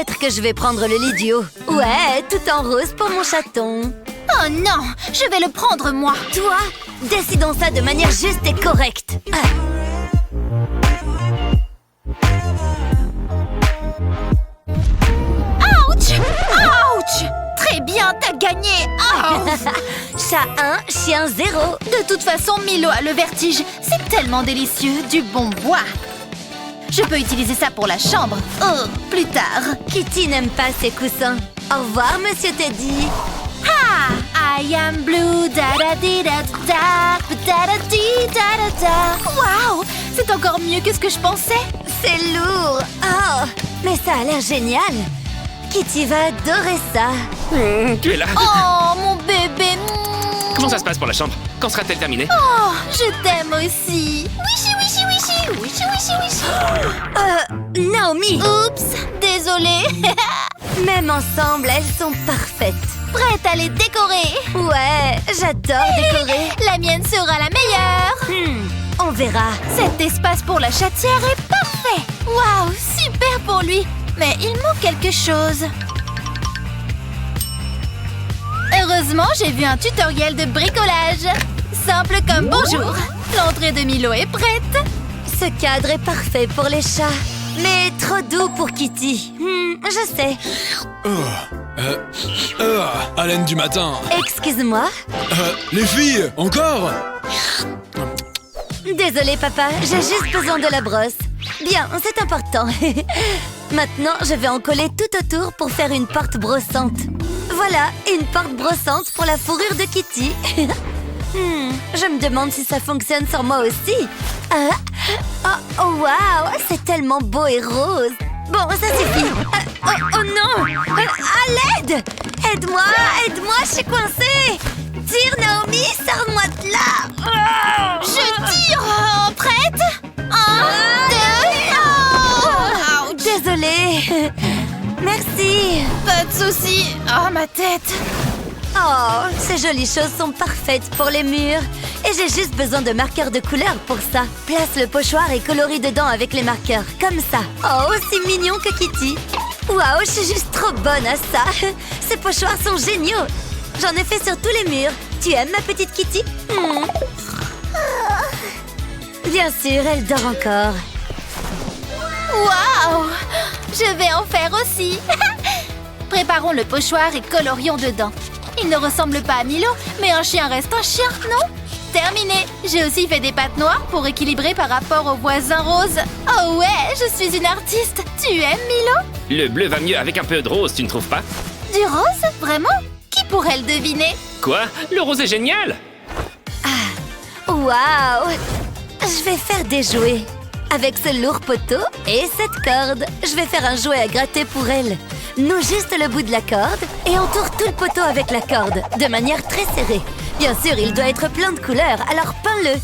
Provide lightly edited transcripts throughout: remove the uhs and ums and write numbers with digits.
Peut-être que je vais prendre le lit du haut. Ouais, tout en rose pour mon chaton. Oh non, je vais le prendre moi. Toi, décidons ça de manière juste et correcte. Ouch! Ouch! Très bien, t'as gagné. Oh. Chat 1, chien 0. De toute façon, Milo a le vertige. C'est tellement délicieux, du bon bois. Je peux utiliser ça pour la chambre. Oh, plus tard. Kitty n'aime pas ses coussins. Au revoir, Monsieur Teddy. Ah! I am blue, da-da-di-da-da, da-da-di-da-da-da. Waouh! C'est encore mieux que ce que je pensais. C'est lourd. Oh, mais ça a l'air génial. Kitty va adorer ça. Tu es là. Oh, mon bébé. Comment ça se passe pour la chambre? Quand sera-t-elle terminée? Oh, je t'aime aussi. Wishi, wishi, wishi, wishi, wishi, wishi. Naomi. Oups, désolée. Même ensemble, elles sont parfaites. Prête à les décorer. Ouais, j'adore décorer. La mienne sera la meilleure. On verra. Cet espace pour la chatière est parfait. Waouh, super pour lui. Mais il manque quelque chose. Heureusement, j'ai vu un tutoriel de bricolage. Simple comme bonjour. L'entrée de Milo est prête. Ce cadre est parfait pour les chats. Mais trop doux pour Kitty. Je sais. Haleine du matin. Excuse-moi. Les filles, encore? Désolée, papa. J'ai juste besoin de la brosse. Bien, c'est important. Maintenant, je vais en coller tout autour pour faire une porte brossante. Voilà, une porte brossante pour la fourrure de Kitty. Je me demande si ça fonctionne sur moi aussi. Oh, waouh, c'est tellement beau et rose. Bon, ça suffit. Oh non! À l'aide! Aide-moi, aide-moi, je suis coincée. Tire, Naomi, sors-moi de là. Je tire. Prête? 1, 2, ouch. Désolée. Merci. Pas de soucis. Oh, ma tête. Oh, ces jolies choses sont parfaites pour les murs. Et j'ai juste besoin de marqueurs de couleur pour ça. Place le pochoir et colorie dedans avec les marqueurs, comme ça. Oh, aussi mignon que Kitty. Waouh, je suis juste trop bonne à ça. Ces pochoirs sont géniaux. J'en ai fait sur tous les murs. Tu aimes ma petite Kitty? Bien sûr, elle dort encore. Waouh! Je vais en faire aussi. Préparons le pochoir et colorions dedans. Il ne ressemble pas à Milo, mais un chien reste un chien, non? Terminé! J'ai aussi fait des pattes noires pour équilibrer par rapport au voisin rose. Oh ouais, je suis une artiste! Tu aimes Milo? Le bleu va mieux avec un peu de rose, tu ne trouves pas? Du rose? Vraiment? Qui pourrait le deviner? Quoi? Le rose est génial! Waouh! Je vais faire des jouets. Avec ce lourd poteau et cette corde, je vais faire un jouet à gratter pour elle. Noue juste le bout de la corde et entoure tout le poteau avec la corde, de manière très serrée. Bien sûr, il doit être plein de couleurs, alors peins-le.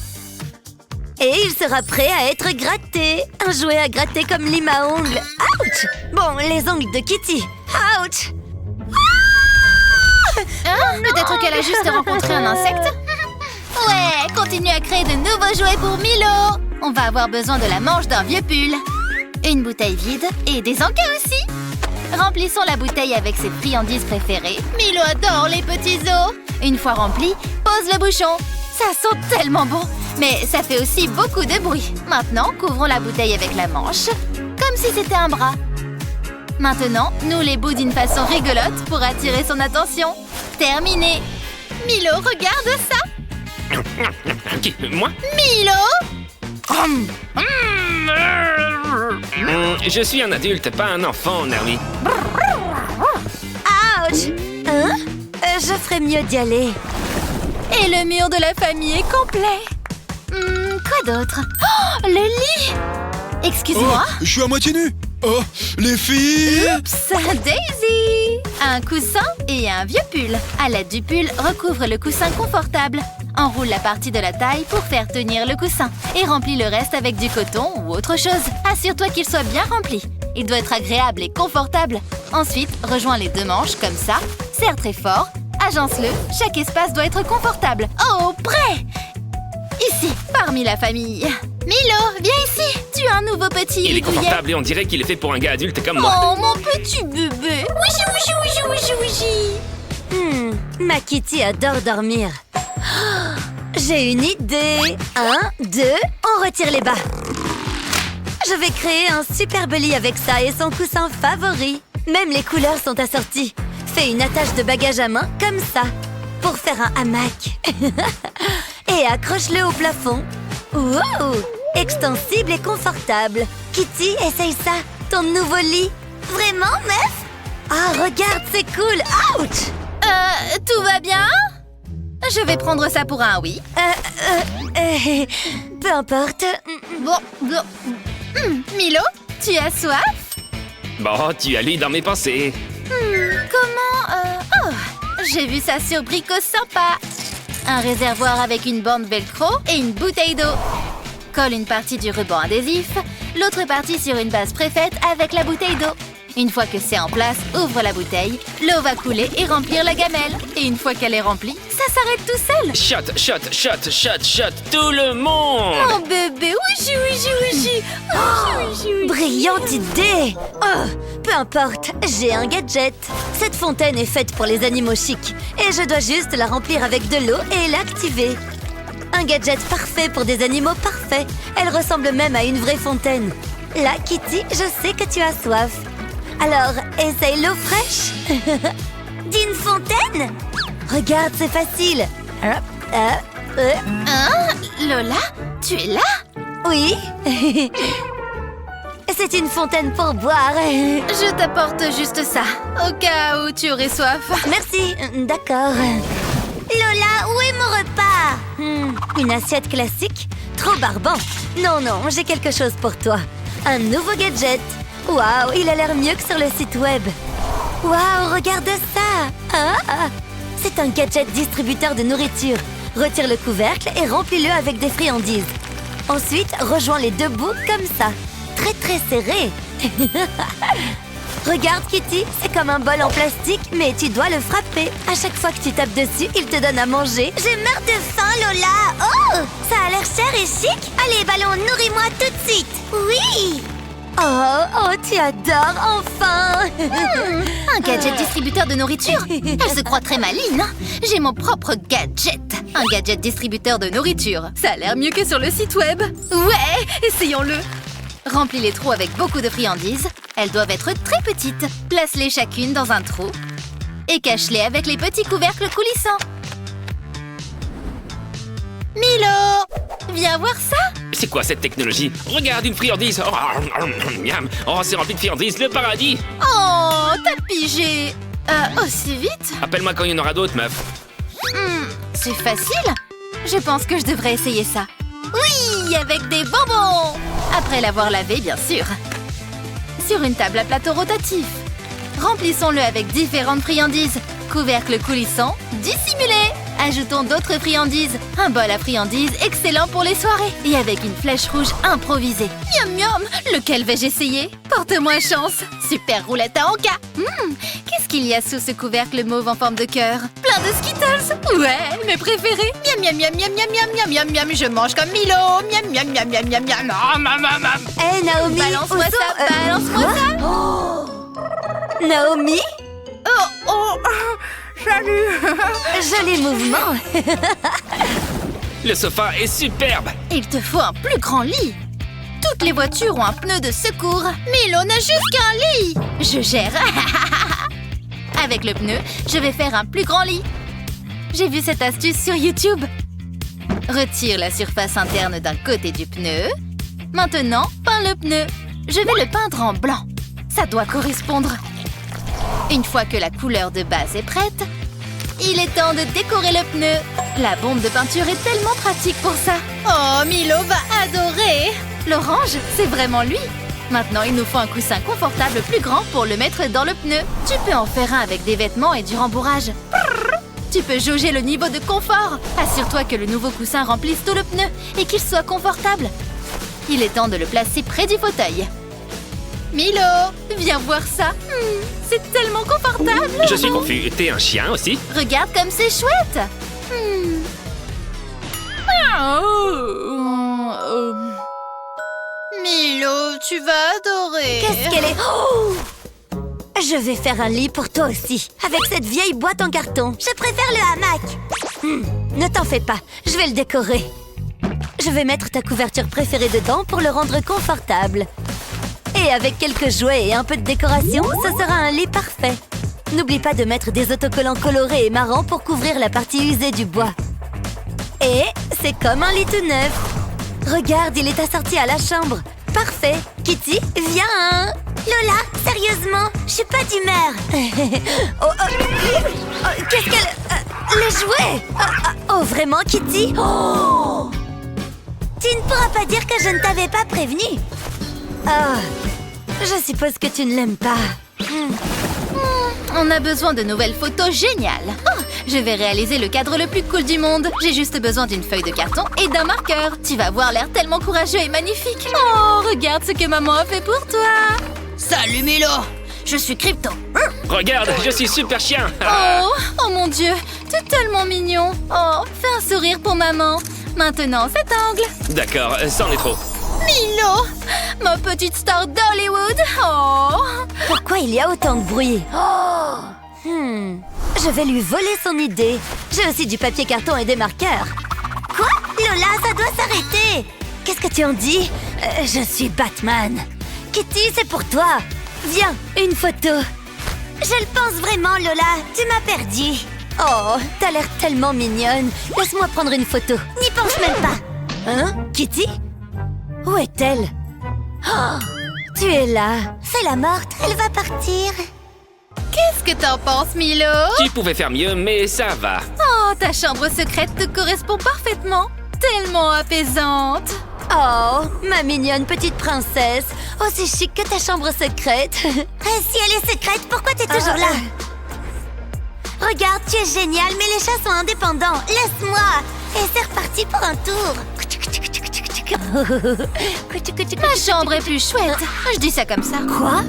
Et il sera prêt à être gratté. Un jouet à gratter comme lime à ongles. Ouch! Bon, les ongles de Kitty. Ouch! Peut-être qu'elle a juste rencontré un insecte? Ouais, continue à créer de nouveaux jouets pour Milo. On va avoir besoin de la manche d'un vieux pull. Une bouteille vide et des encas aussi. Remplissons la bouteille avec ses friandises préférées. Milo adore les petits os. Une fois rempli, pose le bouchon. Ça sent tellement bon, mais ça fait aussi beaucoup de bruit. Maintenant, couvrons la bouteille avec la manche, comme si c'était un bras. Maintenant, noue les bouts d'une façon rigolote pour attirer son attention. Terminé. Milo, regarde ça. Qui? Moi? Milo! Je suis un adulte, pas un enfant, Naomi. Ouch! Hein? Je ferais mieux d'y aller. Et le mur de la famille est complet. Quoi d'autre? Oh, le lit! Excuse-moi? Je suis à moitié nu. Oh, les filles! Oups, Daisy! Un coussin et un vieux pull. À l'aide du pull, recouvre le coussin confortable. Enroule la partie de la taille pour faire tenir le coussin. Et remplis le reste avec du coton ou autre chose. Assure-toi qu'il soit bien rempli. Il doit être agréable et confortable. Ensuite, rejoins les deux manches comme ça. Serre très fort. Agence-le. Chaque espace doit être confortable. Oh, prêt! Ici, parmi la famille. Milo, viens ici. Tu as un nouveau petit Il est douillet. confortable et on dirait qu'il est fait pour un gars adulte comme moi. Oh, mon petit bébé. Oui. Ma Kitty adore dormir. Oh, j'ai une idée. 1, 2, on retire les bas. Je vais créer un superbe lit avec ça et son coussin favori. Même les couleurs sont assorties. Fais une attache de bagage à main comme ça, pour faire un hamac. Et accroche-le au plafond. Wow! Extensible et confortable. Kitty, essaye ça, ton nouveau lit. Vraiment, meuf? Ah, regarde, c'est cool. Ouch! Tout va bien? Je vais prendre ça pour un oui. Peu importe. Bon. Milo, tu as soif? Bon, tu as lu dans mes pensées. Comment... Oh, j'ai vu ça sur Brico Sympa. Un réservoir avec une bande velcro et une bouteille d'eau. Colle une partie du ruban adhésif, l'autre partie sur une base préfaite avec la bouteille d'eau. Une fois que c'est en place, ouvre la bouteille, l'eau va couler et remplir la gamelle. Et une fois qu'elle est remplie, ça s'arrête tout seul. Shot, tout le monde! Oh bébé, oui. Brillante idée! Oh, peu importe, j'ai un gadget. Cette fontaine est faite pour les animaux chics et je dois juste la remplir avec de l'eau et l'activer. Un gadget parfait pour des animaux parfaits. Elle ressemble même à une vraie fontaine. Là, Kitty, je sais que tu as soif. Alors, essaye l'eau fraîche. D'une fontaine? Regarde, c'est facile. Lola, tu es là? Oui. C'est une fontaine pour boire. Je t'apporte juste ça, au cas où tu aurais soif. Merci, d'accord. Lola, où est mon repas? Une assiette classique? Trop barbant. Non, j'ai quelque chose pour toi. Un nouveau gadget. Waouh, il a l'air mieux que sur le site web. Waouh, regarde ça. C'est un gadget distributeur de nourriture. Retire le couvercle et remplis-le avec des friandises. Ensuite, rejoins les deux bouts comme ça. Très serré. Regarde, Kitty, c'est comme un bol en plastique, mais tu dois le frapper. À chaque fois que tu tapes dessus, il te donne à manger. Je meurs de faim, Lola. Oh, ça a l'air cher et chic. Allez, ballon, nourris-moi tout de suite. Oui. Oh, tu adores, enfin. Un gadget distributeur de nourriture. Elle se croit très maligne. J'ai mon propre gadget. Un gadget distributeur de nourriture. Ça a l'air mieux que sur le site web. Ouais, essayons-le. Remplis les trous avec beaucoup de friandises. Elles doivent être très petites. Place-les chacune dans un trou. Et cache-les avec les petits couvercles coulissants. Milo, viens voir ça. C'est quoi cette technologie? Regarde, une friandise! Miam! Oh, c'est rempli de friandises, le paradis! Oh, t'as pigé. Aussi vite? Appelle-moi quand il y en aura d'autres, meuf. C'est facile. Je pense que je devrais essayer ça. Oui, avec des bonbons. Après l'avoir lavé, bien sûr. Sur une table à plateau rotatif. Remplissons-le avec différentes friandises. Couvercle coulissant, dissimulé. Ajoutons d'autres friandises. Un bol à friandises excellent pour les soirées. Et avec une flèche rouge improvisée. Miam miam, lequel vais-je essayer? Porte-moi chance. Super roulette à Anka. Qu'est-ce qu'il y a sous ce couvercle mauve en forme de cœur? Plein de Skittles. Ouais, mes préférés. Miam miam miam miam miam miam miam miam. Je mange comme Milo. Miam miam miam miam miam miam. Hé, Naomi. Balance-moi ça, balance-moi ça. Oh. Naomi? Salut. Joli mouvement. Le sofa est superbe! Il te faut un plus grand lit. Toutes les voitures ont un pneu de secours. Milo n'a juste qu'un lit. Je gère. Avec le pneu, je vais faire un plus grand lit. J'ai vu cette astuce sur YouTube. Retire la surface interne d'un côté du pneu. Maintenant, peins le pneu. Je vais le peindre en blanc. Ça doit correspondre. Une fois que la couleur de base est prête, il est temps de décorer le pneu. La bombe de peinture est tellement pratique pour ça. Oh, Milo va adorer. L'orange, c'est vraiment lui. Maintenant, il nous faut un coussin confortable plus grand pour le mettre dans le pneu. Tu peux en faire un avec des vêtements et du rembourrage. Tu peux jauger le niveau de confort. Assure-toi que le nouveau coussin remplisse tout le pneu et qu'il soit confortable. Il est temps de le placer près du fauteuil. Milo, viens voir ça. C'est tellement confortable. Je suis confus. T'es un chien aussi? Regarde comme c'est chouette. Milo, tu vas adorer. Qu'est-ce qu'elle est... Oh! Je vais faire un lit pour toi aussi, avec cette vieille boîte en carton. Je préfère le hamac. Ne t'en fais pas, je vais le décorer. Je vais mettre ta couverture préférée dedans pour le rendre confortable. Et avec quelques jouets et un peu de décoration, ce sera un lit parfait. N'oublie pas de mettre des autocollants colorés et marrants pour couvrir la partie usée du bois. Et c'est comme un lit tout neuf. Regarde, il est assorti à la chambre. Parfait. Kitty, viens. Lola, sérieusement, je suis pas d'humeur. Qu'est-ce qu'elle... les jouets. Oh, vraiment, Kitty? Oh! Tu ne pourras pas dire que je ne t'avais pas prévenu. Je suppose que tu ne l'aimes pas. On a besoin de nouvelles photos géniales. Oh, je vais réaliser le cadre le plus cool du monde. J'ai juste besoin d'une feuille de carton et d'un marqueur. Tu vas voir l'air tellement courageux et magnifique. Oh, regarde ce que maman a fait pour toi. Salut Milo, je suis Crypto. Regarde, je suis super chien. Oh mon Dieu, t'es tellement mignon. Oh, fais un sourire pour maman. Maintenant, cet angle. D'accord, c'en est trop. Milo, ma petite star d'Hollywood. Oh. Pourquoi il y a autant de bruit? Je vais lui voler son idée. J'ai aussi du papier carton et des marqueurs. Quoi? Lola, ça doit s'arrêter. Qu'est-ce que tu en dis? Je suis Batman. Kitty, c'est pour toi. Viens, une photo. Je le pense vraiment, Lola. Tu m'as perdu. Oh, t'as l'air tellement mignonne. Laisse-moi prendre une photo. N'y pense même pas. Hein? Kitty? Où est-elle? Oh, tu es là. C'est la morte, elle va partir. Qu'est-ce que t'en penses, Milo? Tu pouvais faire mieux, mais ça va. Oh, ta chambre secrète te correspond parfaitement. Tellement apaisante. Oh, ma mignonne petite princesse. Aussi chic que ta chambre secrète. Si elle est secrète, pourquoi t'es toujours là? Regarde, tu es génial, mais les chats sont indépendants. Laisse-moi. Et c'est reparti pour un tour. Ma chambre est plus chouette. Je dis ça comme ça. Quoi?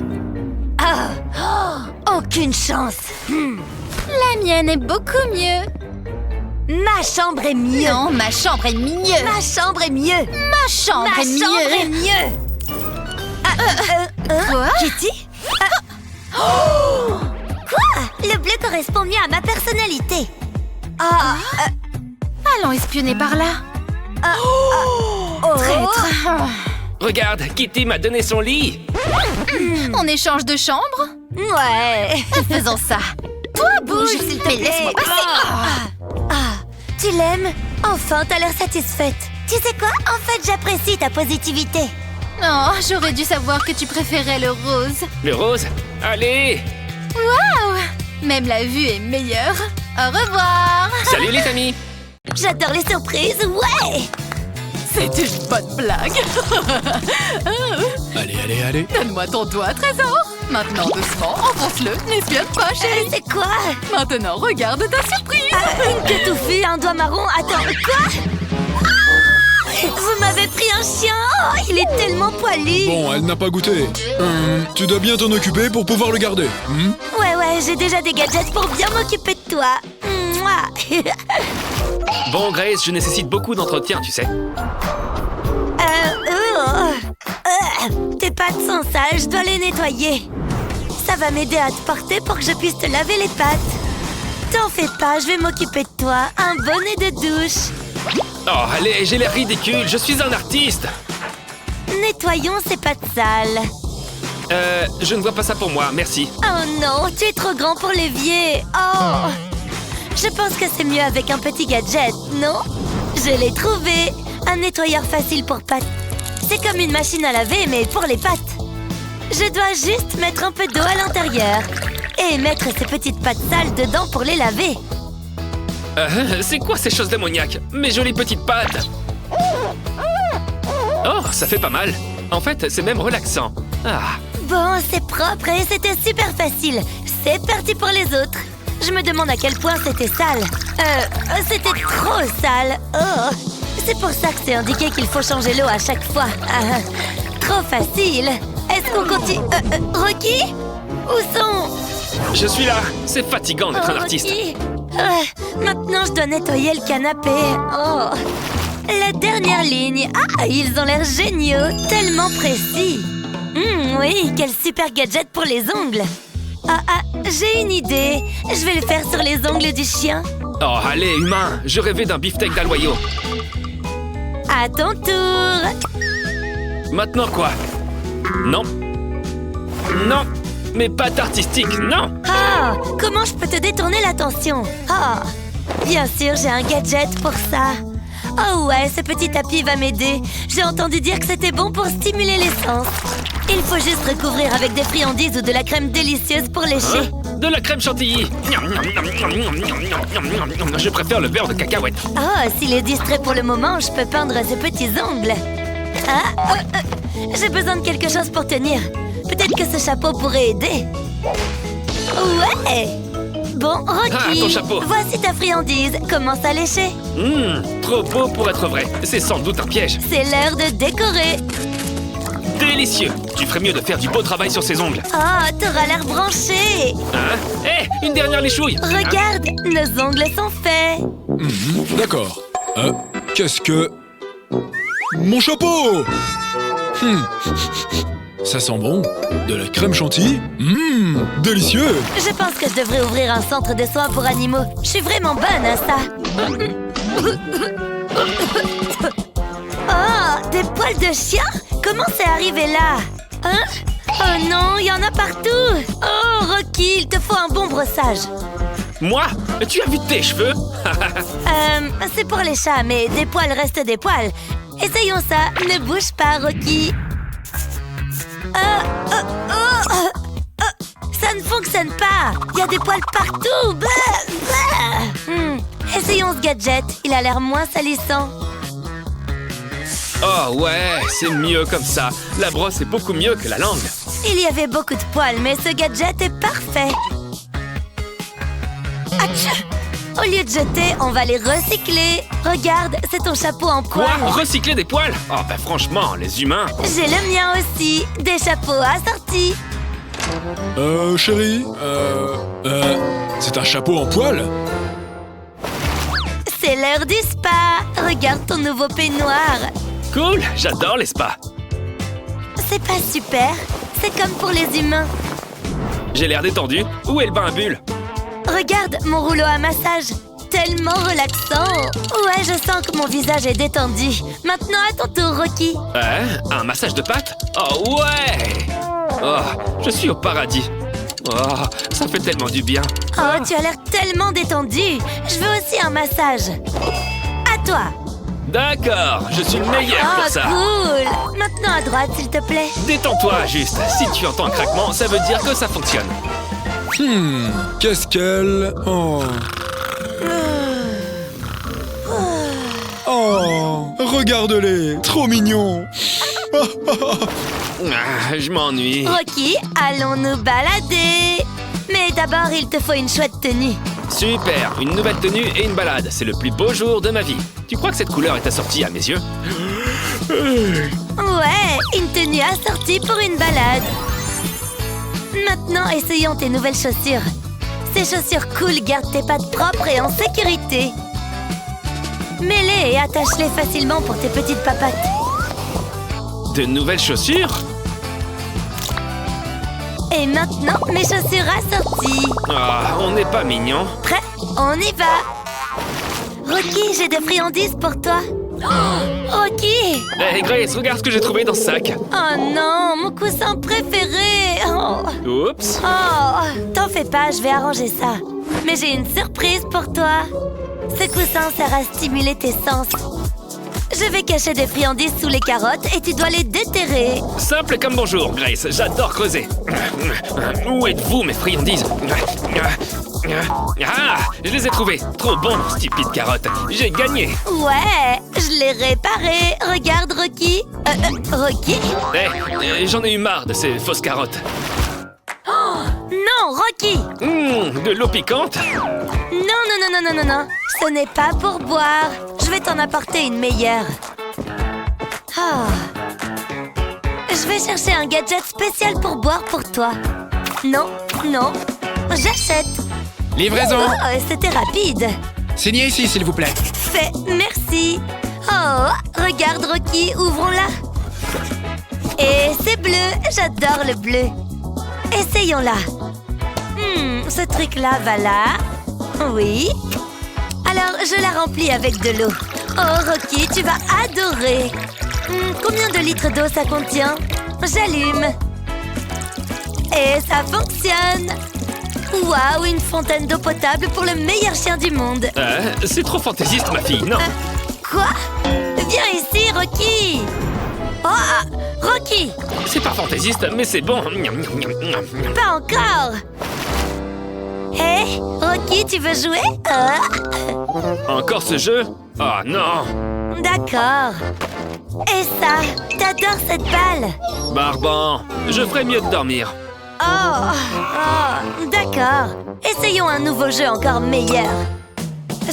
Aucune chance. La mienne est beaucoup mieux. Ma chambre est mieux. Non, ma chambre est mieux. Ma chambre est mieux. Ma chambre Ma est mieux. chambre est mieux. Quoi? Kitty? Quoi? Le bleu correspond mieux à ma personnalité. Allons espionner par là. Traître. Regarde, Kitty m'a donné son lit. On échange de chambre? Ouais. Faisons ça. Toi, bouge, s'il te mais plaît. laisse-moi passer. Tu l'aimes? Enfin, t'as l'air satisfaite. Tu sais quoi? En fait, j'apprécie ta positivité. Non, j'aurais dû savoir que tu préférais le rose. Le rose? Allez! Waouh! Même la vue est meilleure. Au revoir. Salut les amis! J'adore les surprises, ouais! C'est une bonne blague. Allez. Donne-moi ton doigt, trésor. Maintenant, doucement, enfonce-le. N'espionne pas, chérie. C'est quoi? Maintenant, regarde ta surprise. Une queue touffue, un doigt marron, attends, quoi? Vous m'avez pris un chien! Oh, il est tellement poilu! Bon, elle n'a pas goûté. Tu dois bien t'en occuper pour pouvoir le garder. Ouais, j'ai déjà des gadgets pour bien m'occuper de toi. Mouah. Bon, Grace, je nécessite beaucoup d'entretien, tu sais. Tes pattes sont sales, je dois les nettoyer. Ça va m'aider à te porter pour que je puisse te laver les pattes. T'en fais pas, je vais m'occuper de toi. Un bonnet de douche. Oh, allez, j'ai l'air ridicule, je suis un artiste. Nettoyons ces pattes sales. Je ne vois pas ça pour moi, merci. Oh non, tu es trop grand pour l'évier. Oh. Je pense que c'est mieux avec un petit gadget, non? Je l'ai trouvé. Un nettoyeur facile pour pattes. C'est comme une machine à laver, mais pour les pattes. Je dois juste mettre un peu d'eau à l'intérieur et mettre ces petites pattes sales dedans pour les laver. C'est quoi ces choses démoniaques? Mes jolies petites pattes! Oh, ça fait pas mal. En fait, c'est même relaxant. Ah. Bon, c'est propre et c'était super facile. C'est parti pour les autres. Je me demande à quel point c'était sale. C'était trop sale. Oh, c'est pour ça que c'est indiqué qu'il faut changer l'eau à chaque fois. Trop facile. Est-ce qu'on continue? Rocky? Où sont? Je suis là. C'est fatigant d'être un artiste. Rocky. Maintenant, je dois nettoyer le canapé. Oh. La dernière ligne. Ah, ils ont l'air géniaux, tellement précis. Oui, quel super gadget pour les ongles. J'ai une idée. Je vais le faire sur les ongles du chien. Oh, allez, humain, je rêvais d'un beefsteak d'aloyau. À ton tour. Maintenant quoi? Non. Non. Mes pattes artistiques, non. Ah, comment je peux te détourner l'attention? Ah, bien sûr, j'ai un gadget pour ça. Oh ouais, ce petit tapis va m'aider. J'ai entendu dire que c'était bon pour stimuler les sens. Il faut juste recouvrir avec des friandises ou de la crème délicieuse pour lécher. Hein? De la crème chantilly. Je préfère le beurre de cacahuète. Oh, s'il est distrait pour le moment, je peux peindre ses petits ongles. J'ai besoin de quelque chose pour tenir. Peut-être que ce chapeau pourrait aider. Ouais! Bon, Rocky, Ah, ton chapeau. Voici ta friandise. Commence à lécher. Trop beau pour être vrai. C'est sans doute un piège. C'est l'heure de décorer. Délicieux. Tu ferais mieux de faire du beau travail sur ces ongles. Oh, t'auras l'air branché. Hein? Hé, une dernière léchouille. Regarde, nos ongles sont faits. D'accord. Qu'est-ce que... Mon chapeau! Ça sent bon. De la crème chantilly. Délicieux. Je pense que je devrais ouvrir un centre de soins pour animaux. Je suis vraiment bonne à ça. Oh, des poils de chien? Comment c'est arrivé là? Hein? Oh non, il y en a partout. Oh, Rocky, il te faut un bon brossage. Moi? Tu as vu tes cheveux? C'est pour les chats, mais des poils restent des poils. Essayons ça. Ne bouge pas, Rocky. Ça ne fonctionne pas. Il y a des poils partout. Essayons ce gadget. Il a l'air moins salissant. Oh ouais, c'est mieux comme ça. La brosse est beaucoup mieux que la langue. Il y avait beaucoup de poils, mais ce gadget est parfait. Atchou! Au lieu de jeter, on va les recycler. Regarde, c'est ton chapeau en Quoi? poils. Recycler des poils? Oh bah franchement, les humains. J'ai le mien aussi. Des chapeaux assortis. Chérie, c'est un chapeau en poil? C'est l'heure du spa. Regarde ton nouveau peignoir. Cool, j'adore les spas. C'est pas super. C'est comme pour les humains. J'ai l'air détendu. Où est le bain à bulles? Regarde mon rouleau à massage. Tellement relaxant. Ouais, je sens que mon visage est détendu. Maintenant, à ton tour, Rocky. Un massage de pattes? Oh ouais! Oh, je suis au paradis. Oh, ça fait tellement du bien. Oh, tu as l'air tellement détendu. Je veux aussi un massage. À toi. D'accord, je suis le meilleur Oh, pour ça. cool. Maintenant, à droite, s'il te plaît. Détends-toi, juste. Si tu entends un craquement, ça veut dire que ça fonctionne. Qu'est-ce qu'elle... Oh, regarde-les, trop mignons. Je m'ennuie. Rocky, allons nous balader. Mais d'abord, il te faut une chouette tenue. Super, une nouvelle tenue et une balade. C'est le plus beau jour de ma vie. Tu crois que cette couleur est assortie à mes yeux? Ouais, une tenue assortie pour une balade. Maintenant, essayons tes nouvelles chaussures. Ces chaussures cool gardent tes pattes propres et en sécurité. Mets-les et attache-les facilement pour tes petites papates. De nouvelles chaussures? Et maintenant, mes chaussures assorties. Ah, on n'est pas mignons. Prêt? On y va. Rocky, j'ai des friandises pour toi. Oh, Rocky! Hey Grace, regarde ce que j'ai trouvé dans ce sac. Oh non, mon coussin préféré. Oups. Oh, t'en fais pas, je vais arranger ça. Mais j'ai une surprise pour toi. Ce coussin sert à stimuler tes sens. Je vais cacher des friandises sous les carottes et tu dois les déterrer. Simple comme bonjour, Grace. J'adore creuser. Où êtes-vous, mes friandises? Ah, je les ai trouvées. Trop bon, stupide carotte. J'ai gagné. Ouais, je l'ai réparé. Regarde, Rocky. Rocky? J'en ai eu marre de ces fausses carottes. Non, Rocky! De l'eau piquante? Non. Ce n'est pas pour boire. Je vais t'en apporter une meilleure. Je vais chercher un gadget spécial pour boire pour toi. Non. J'achète. Livraison. Oh, c'était rapide. Signez ici, s'il vous plaît. Fait, merci. Oh, regarde Rocky, ouvrons-la. Et c'est bleu, j'adore le bleu. Essayons-la. Ce truc-là va là. Oui. Alors, je la remplis avec de l'eau. Oh, Rocky, tu vas adorer. Combien de litres d'eau ça contient? J'allume. Et ça fonctionne. Waouh, une fontaine d'eau potable pour le meilleur chien du monde. C'est trop fantaisiste, ma fille, non? Quoi? Viens ici, Rocky. Oh, Rocky. C'est pas fantaisiste, mais c'est bon. Pas encore. Hé, Rocky, tu veux jouer? Encore ce jeu? Oh non! D'accord. Et ça, t'adores cette balle? Barban, je ferais mieux de dormir. Oh, d'accord. Essayons un nouveau jeu encore meilleur.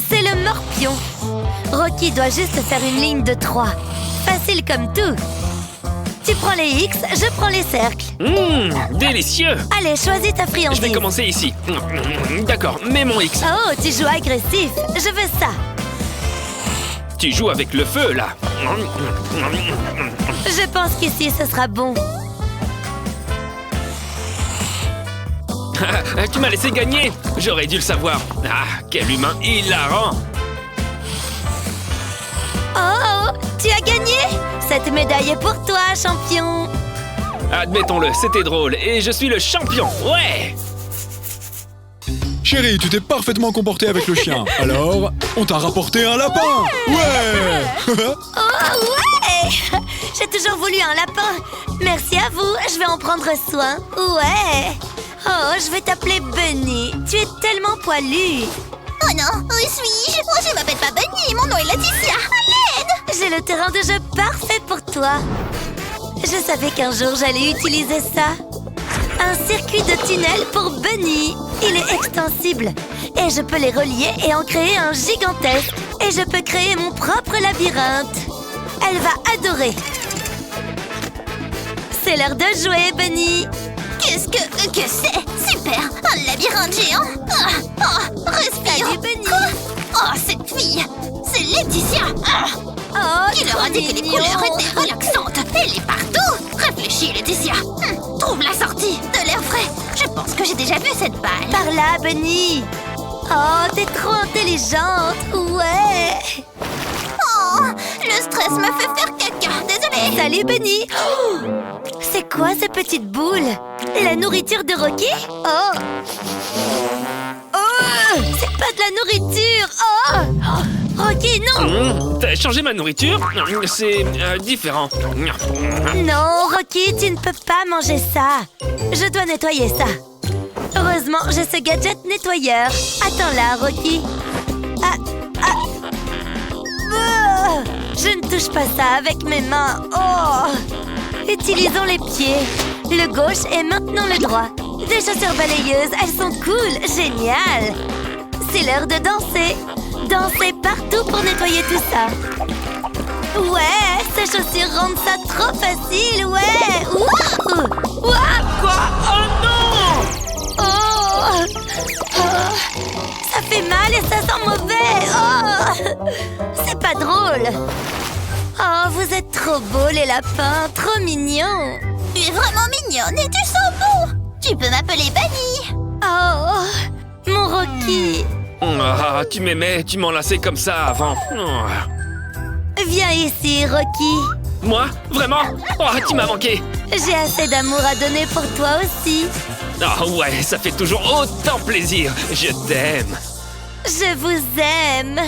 C'est le morpion. Rocky doit juste faire une ligne de 3. Facile comme tout. Tu prends les X, je prends les cercles. Délicieux! Allez, choisis ta friandise. Je vais commencer ici. D'accord, mets mon X. Oh, tu joues agressif. Je veux ça. Tu joues avec le feu, là. Je pense qu'ici, ce sera bon. Tu m'as laissé gagner. J'aurais dû le savoir. Ah, quel humain hilarant. Oh, tu as gagné? Cette médaille est pour toi, champion. Admettons-le, c'était drôle. Et je suis le champion. Ouais! Chérie, tu t'es parfaitement comporté avec le chien. Alors, on t'a rapporté un lapin. Ouais. Oh, ouais. J'ai toujours voulu un lapin. Merci à vous, je vais en prendre soin. Ouais. Oh, je vais t'appeler Bunny. Tu es tellement poilu. Oh non, où suis-je? Oh, je m'appelle pas Bunny, mon nom est Laetitia. À l'aide! J'ai le terrain de jeu parfait pour toi. Je savais qu'un jour j'allais utiliser ça. Un circuit de tunnels pour Bunny. Il est extensible. Et je peux les relier et en créer un gigantesque. Et je peux créer mon propre labyrinthe. Elle va adorer. C'est l'heure de jouer, Bunny. Qu'est-ce que c'est? Super! Un labyrinthe géant! Respire! Salut, Bunny. Quoi? Oh, cette fille! C'est Laetitia! Oh, Qui leur a dit que les couleurs étaient relaxantes? Elle est partout! Réfléchis, Laetitia! Trouve la sortie! De l'air frais! Je pense que j'ai déjà vu cette balle! Par là, Bunny. Oh, t'es trop intelligente. Ouais. Oh! Le stress me fait faire caca! Désolée! Salut, Bunny. Oh, c'est quoi ces petites boules? La nourriture de Rocky? Oh. Oh, c'est pas de la nourriture. Oh, Rocky, non. T'as changé ma nourriture? C'est différent. Non, Rocky, tu ne peux pas manger ça. Je dois nettoyer ça. Heureusement, j'ai ce gadget nettoyeur. Attends là, Rocky. Je ne touche pas ça avec mes mains. Oh. Utilisons les pieds. Le gauche et maintenant le droit. Des chaussures balayeuses, elles sont cool, génial. C'est l'heure de danser. Danser partout pour nettoyer tout ça. Ouais, ces chaussures rendent ça trop facile, ouais. Ouah. Ouah. Quoi? Oh non! Oh. Oh. Ça fait mal et ça sent mauvais. Oh. C'est pas drôle. Oh, vous êtes trop beaux les lapins, trop mignons. Tu es vraiment mignonne et tu sens bon! Tu peux m'appeler Bunny! Oh, mon Rocky. Ah, tu m'aimais, tu m'enlaçais comme ça avant. Viens ici, Rocky. Moi? Vraiment? Oh, tu m'as manqué. J'ai assez d'amour à donner pour toi aussi. Ah ouais, ça fait toujours autant plaisir. Je t'aime. Je vous aime.